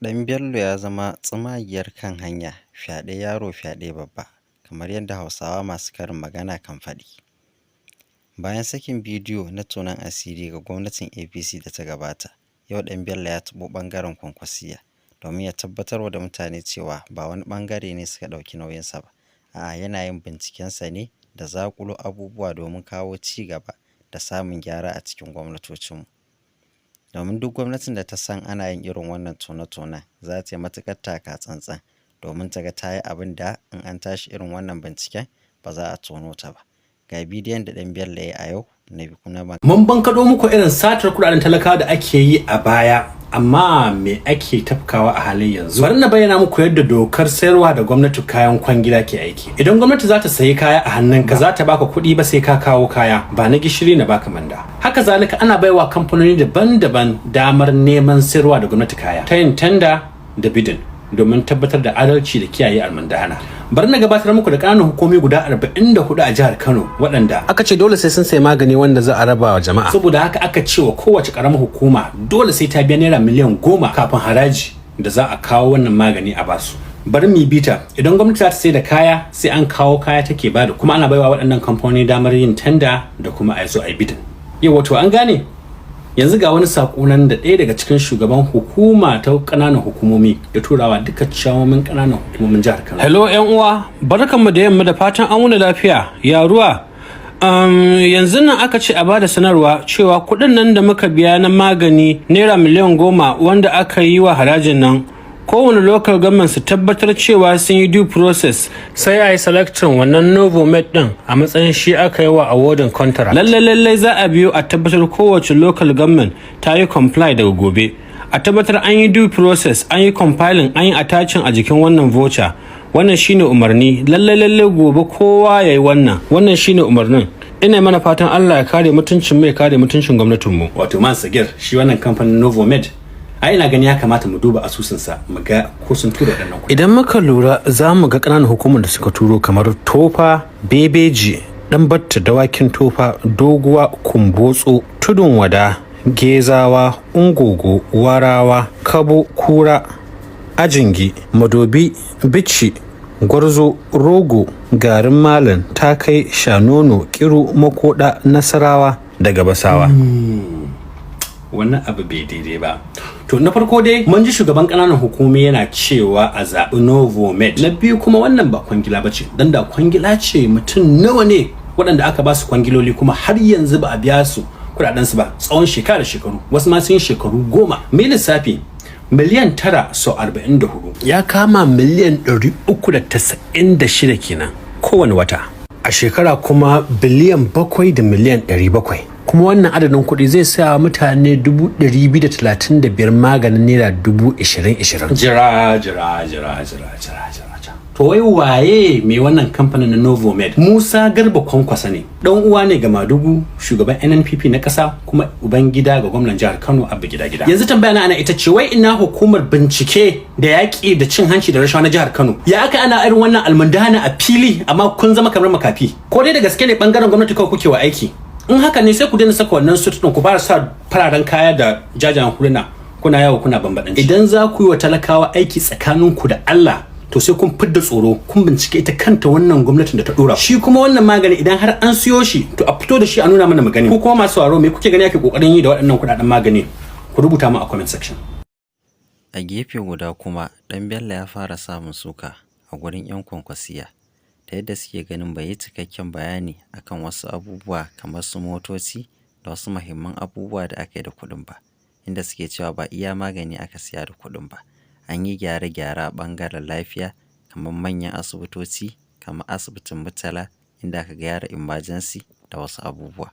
Dan Bello ya zama tsumaggiyar kan hanya, fyaɗe yaro fyaɗe babba, kamar yadda Hausawa masu karin magana kan faɗi. Bayan sakin bidiyo na tonon asiri ga gwamnatin APC da ta gabata, yau Dan Bello ya taɓo ɓangaren Kwankwasiyya domin ya tabbatarwa da mutane cewa ba wani ɓangare ne suka ɗauki nauyinsa ba. A'a, yana yin bincikensa ne da zaƙulo abubuwa domin kawo ci gaba da samun gyara a cikin gwamnatocinmu. Domin duk gwamnatin da ta san ana yin irin wannan tone-tonen za ta yi matuƙar taka tsantsan domin ta ga ta yi abin da in an tashi irin wannan binciken ba za a tono ta ba. Ga bidiyon da Dan Bello ya yi a yau na biyu na mun bankaɗo muku irin satar kuɗaɗen talakawa da ake yi a baya, amma me ake tafkawa a halin yanzu. Bari na bayyana muku yadda dokar sayarwa da gwamnati kayan kwangila ke aiki. Idan gwamnati za ta sayi kaya a hannunka, za ta baka kuɗi ba sai ka kawo kaya, ba na gishiri na baka manda. Haka zalika ana baiwa kamfanoni daban-daban damar neman sayarwa da gwamnati kaya ta yin tanda da bidin domin tabbatar da adalci da kiyaye almundahana. Bari na gabatar muku da ƙananan hukumi guda 44 a jihar Kano waɗanda aka ce dole sai sun sayi magani wanda za a raba wa jama'a. Saboda haka aka ce wa kowace ƙaramar hukuma dole sai ta biya naira miliyan 10 kafin haraji da za a kawo wannan magani a basu. Bari mu bita, idan gwamnati za ta sai da kaya sai an kawo kaya take bada, kuma ana baiwa waɗannan kamfanoni damar yin tanda da kuma a zo a yi bidin. Yau wato an gane. Yanzu ga wani sako nan da ɗaya daga cikin shugaban hukuma ta ƙananan hukumomi da turawa duka ciyawomin ƙananan hukumomin jihar Kano. Hello ƴan uwa, barkanmu da yamma da fatan an wuni lafiya. Ya ruwa? Yanzu nan aka ce a bada sanarwa cewa kuɗin nan da muka biya na magani naira miliyan 10 wanda aka yi wa harajin nan, kowane local government su tabbatar cewa sun yi due process sai a yi selectin wannan novomed din a matsayin shi aka yi wa awarding contract. Lallai za a biyo a tabbatar kowace local government ta yi comply daga gobe, a tabbatar an yi due process, an yi compiling, an yi attaching a jikin wannan voucher. Wannan shine umarni. Lallai gobe kowa ya yi wannan shine umarnin. Ina mana fatan Allah ya kare mutuncin mai kare mutuncin gwamnatinmu. Wato man sagir shi wannan kamfanin novomed, ai ina gani ya kamata mu duba asusunsa mu ga ko sun tura waɗannan kuɗi. Idan muka lura za mu ga ƙananan hukumar da suka turo kamar Tofa, Bebeji, Ɗanbatta, Dawakin Tofa, Doguwa, Kumbotso, Tudun Wada, Gezawa, Ungogo, Warawa, Kabo, Kura, Ajingi, Madobi, Bichi, Gwarzo, Rogo, Garin Malam, Takai, Shanono, Kiru, Makoda, Nasarawa da Gabasawa. Wannan abu bai daidai ba. To na farko dai mun ji shugaban ƙananan hukumi yana cewa a zaɓi novomed. Na biyu kuma wannan ba kwangila bace, dan da kwangila ce mutum nawa ne waɗanda aka ba su kwangiloli kuma har yanzu ba a biya su kuɗaɗen su ba tsawon shekara shekaru, wasu ma sun yi shekaru 10. Mai lissafi miliyan 9 sau 44 ya kama miliyan 396 kenan kowane wata, a shekara kuma biliyan 7 da miliyan 700. kuma wannan adadin kuɗi zai sa mutane 235 maganin naira 20,000. Jira. To wai waye mai wannan kamfanin na Novomed? Musa Garba Kwankwasa ne, dan uwa ne ga Madugu, shugaban Nnpp na ƙasa kuma uban gida ga gwamnan jihar Kano Abba Gida. Yanzu tambaya na ana ita ce, wai ina hukumar bincike da yaƙi da cin hanci da rashawa na jihar Kano? Ya aka ana irin wannan almundana a fili amma kun zama kamar makafi? Ko dai da gaske ne bangaren gwamnati kawai kuke wa aiki? In haka ne sai ku daina saka wannan suit din, ku fara sa fararen kaya da jajayen huluna kuna yawo kuna bambadanci. Idan za ku yi wa talakawa aiki tsakaninku da Allah, to sai kun fidda tsoro, kun bincike ita kanta wannan gwamnatin da ta dora. Shi kuma wannan magani idan har an siyo shi, to a fito da shi a nuna mana magani. Ko kuma masu waro me kuke gani ake kokarin yi da waɗannan kuɗaɗen magani? Ku rubuta mu a comment section. A gefe guda kuma Dan Bello ya fara samun suka a gurin 'yan Kwankwasiyya ta yadda suke ganin bai yi cikakken bayani akan wasu abubuwa kamar su motoci da wasu muhimman abubuwa da aka yi da kuɗin ba, inda suke cewa ba iya magani aka siya da kuɗin ba, an yi gyare-gyare a ɓangaren lafiya kamar manyan asibitoci kamar asibitin Murtala inda aka gyara emergency da wasu abubuwa.